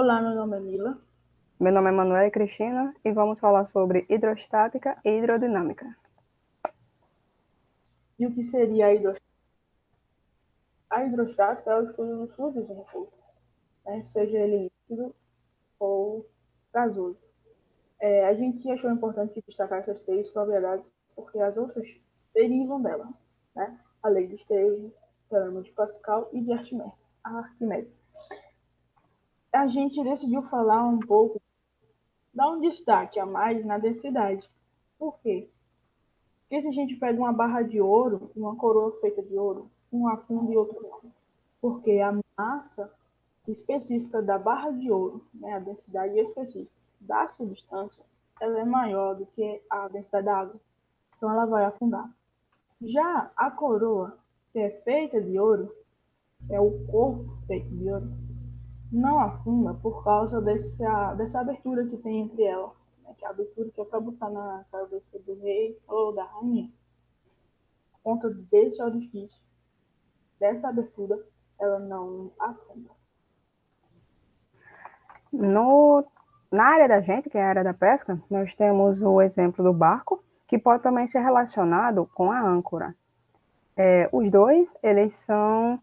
Olá, meu nome é Mila. Meu nome é Manuela Cristina e vamos falar sobre hidrostática e hidrodinâmica. E o que seria a hidrostática? A hidrostática é o estudo dos fluidos em fogo, né? Seja ele líquido ou gasoso. A gente achou importante destacar essas três propriedades porque as outras derivam dela, né? A lei de Esteio, teorema de Pascal e de Arquimedes. A gente decidiu falar um pouco, dar um destaque a mais na densidade. Por quê? Porque se a gente pega uma barra de ouro, uma coroa feita de ouro, um afunda e outro não. Porque a massa específica da barra de ouro, né, a densidade específica da substância, ela é maior do que a densidade da água. Então ela vai afundar. Já a coroa, que é feita de ouro, é o corpo feito de ouro, não afunda por causa dessa abertura que tem entre ela, né, que é a abertura que é para botar na cabeça do rei ou da rainha. Por conta desse orifício, dessa abertura, ela não afunda. Na área da gente, que é a área da pesca, nós temos o exemplo do barco, que pode também ser relacionado com a âncora. Os dois, eles são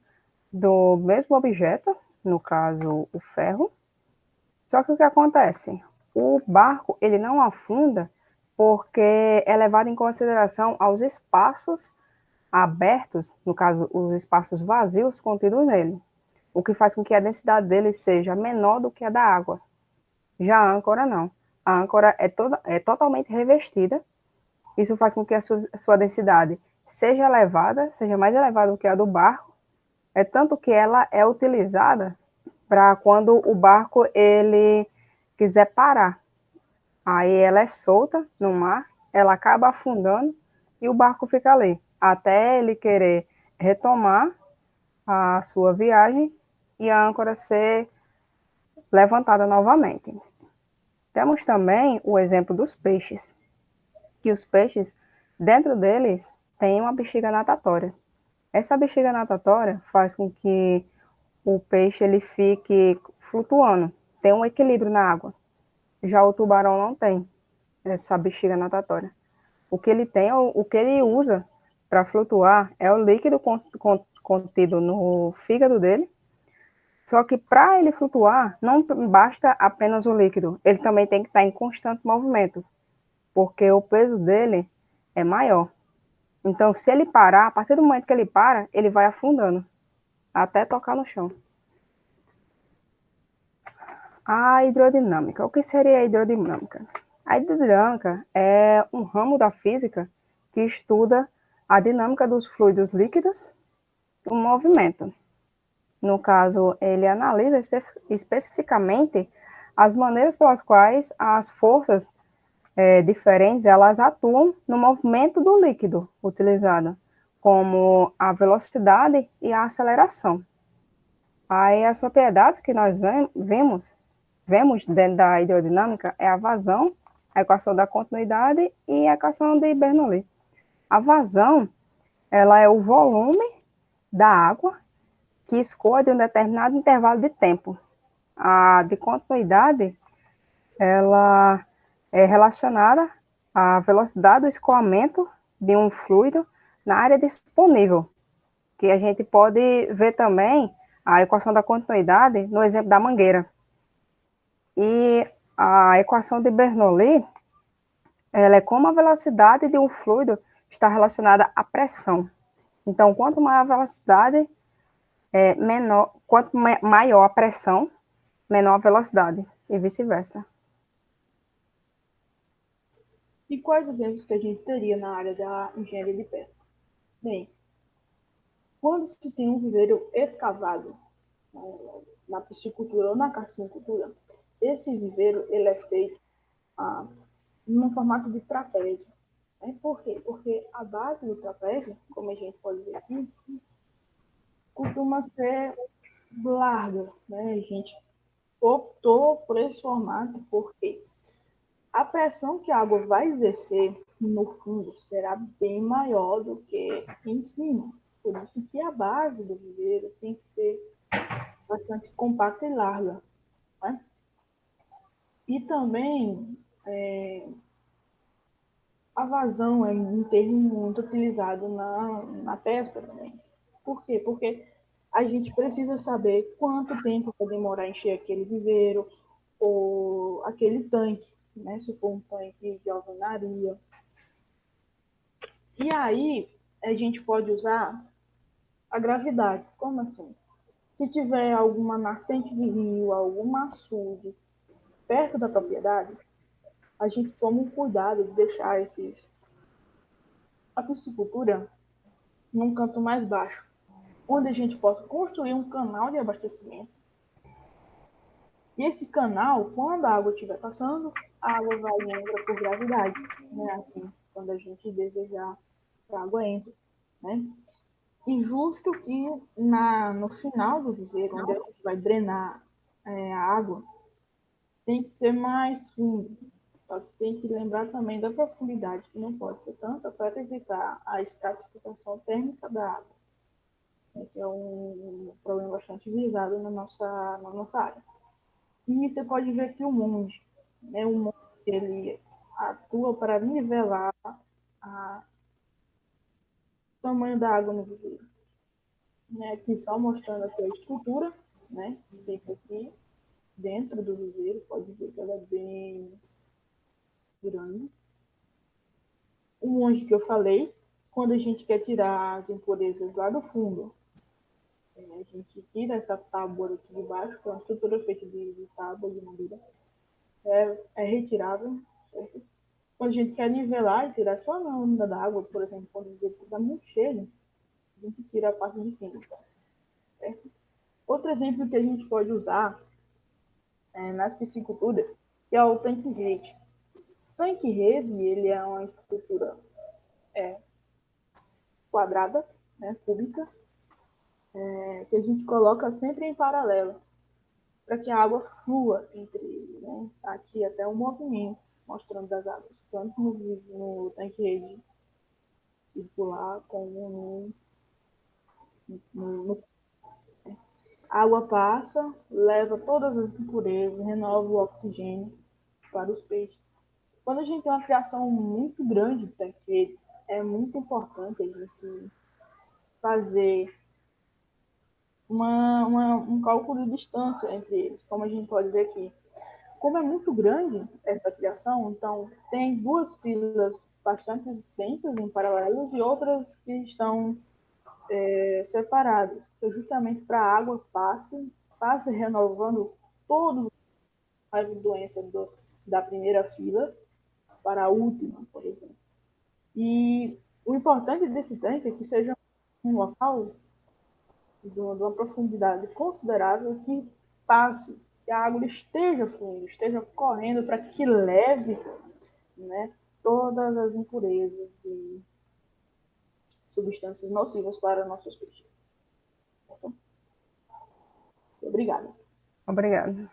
do mesmo objeto, no caso, o ferro. Só que o que acontece? O barco, ele não afunda porque é levado em consideração aos espaços abertos, no caso, os espaços vazios contidos nele, o que faz com que a densidade dele seja menor do que a da água. Já a âncora não. A âncora é totalmente revestida, isso faz com que a sua densidade seja elevada, seja mais elevada do que a do barco, é tanto que ela é utilizada para quando o barco ele quiser parar. Aí ela é solta no mar, ela acaba afundando e o barco fica ali, até ele querer retomar a sua viagem e a âncora ser levantada novamente. Temos também o exemplo dos peixes, que os peixes, dentro deles, tem uma bexiga natatória. Essa bexiga natatória faz com que o peixe ele fique flutuando, tem um equilíbrio na água. Já o tubarão não tem essa bexiga natatória. O que ele tem, o que ele usa para flutuar é o líquido contido no fígado dele. Só que para ele flutuar, não basta apenas o líquido, ele também tem que estar em constante movimento, porque o peso dele é maior. Então, se ele parar, a partir do momento que ele para, ele vai afundando, até tocar no chão. A hidrodinâmica. O que seria a hidrodinâmica? A hidrodinâmica é um ramo da física que estuda a dinâmica dos fluidos líquidos e o movimento. No caso, ele analisa especificamente as maneiras pelas quais as forças diferentes elas atuam no movimento do líquido utilizado, como a velocidade e a aceleração. Aí as propriedades que nós vemos dentro da hidrodinâmica é a vazão, a equação da continuidade e a equação de Bernoulli. A vazão, ela é o volume da água que escoa de um determinado intervalo de tempo. A de continuidade, ela é relacionada à velocidade do escoamento de um fluido na área disponível, que a gente pode ver também a equação da continuidade no exemplo da mangueira. E a equação de Bernoulli, ela é como a velocidade de um fluido está relacionada à pressão. Então, quanto maior a velocidade, quanto maior a pressão, menor a velocidade, e vice-versa. E quais exemplos que a gente teria na área da engenharia de pesca? Bem, quando se tem um viveiro escavado, né, na piscicultura ou na carcinocultura, esse viveiro ele é feito no formato de trapézio. Né? Por quê? Porque a base do trapézio, como a gente pode ver aqui, costuma ser larga. Né? A gente optou por esse formato porque a pressão que a água vai exercer no fundo será bem maior do que em cima. Por isso que a base do viveiro tem que ser bastante compacta e larga. Né? E também a vazão é um termo muito utilizado na pesca também. Por quê? Porque a gente precisa saber quanto tempo vai demorar a encher aquele viveiro ou aquele tanque, né? Se for um tanque de alvenaria. E aí a gente pode usar a gravidade. Como assim? Se tiver alguma nascente de rio, algum açude perto da propriedade, a gente toma um cuidado de deixar a piscicultura num canto mais baixo, onde a gente possa construir um canal de abastecimento. E esse canal, quando a água estiver passando, a água vai e entra por gravidade, né? Assim, quando a gente desejar que a água entre, né? E justo que no final do viveiro, onde a gente vai drenar a água, tem que ser mais fundo. Só que tem que lembrar também da profundidade, que não pode ser tanta para evitar a estratificação térmica da água, né, que é um problema bastante visado na nossa área. E você pode ver que o monge, né, o monge ele atua para nivelar o tamanho da água no viveiro. Né, aqui só mostrando aqui a estrutura, né, que fica aqui dentro do viveiro, pode ver que ela é bem grande. O monge que eu falei, quando a gente quer tirar as impurezas lá do fundo, a gente tira essa tábua aqui de baixo, que é uma estrutura feita de tábua de madeira, é retirável, certo? Quando a gente quer nivelar e tirar só a lâmina da água, por exemplo, quando o viveiro está muito cheio, a gente tira a parte de cima, certo? Outro exemplo que a gente pode usar nas pisciculturas é o tanque-rede. O tanque-rede, ele é uma estrutura quadrada, né, cúbica, que a gente coloca sempre em paralelo, para que a água flua entre eles. Né? Aqui até um movimento mostrando as águas, tanto no tanque-rede circular como no. A água passa, leva todas as impurezas, renova o oxigênio para os peixes. Quando a gente tem uma criação muito grande de tanque, é muito importante a gente fazer um cálculo de distância entre eles, como a gente pode ver aqui. Como é muito grande essa criação, então tem duas filas bastante extensas em paralelo e outras que estão separadas, que é justamente para a água passe renovando todas as doenças da primeira fila para a última, por exemplo. E o importante desse tanque é que seja um local de uma profundidade considerável que passe, que a água esteja fluindo, esteja correndo para que leve, né, todas as impurezas e substâncias nocivas para nossos peixes. Obrigada. Obrigada.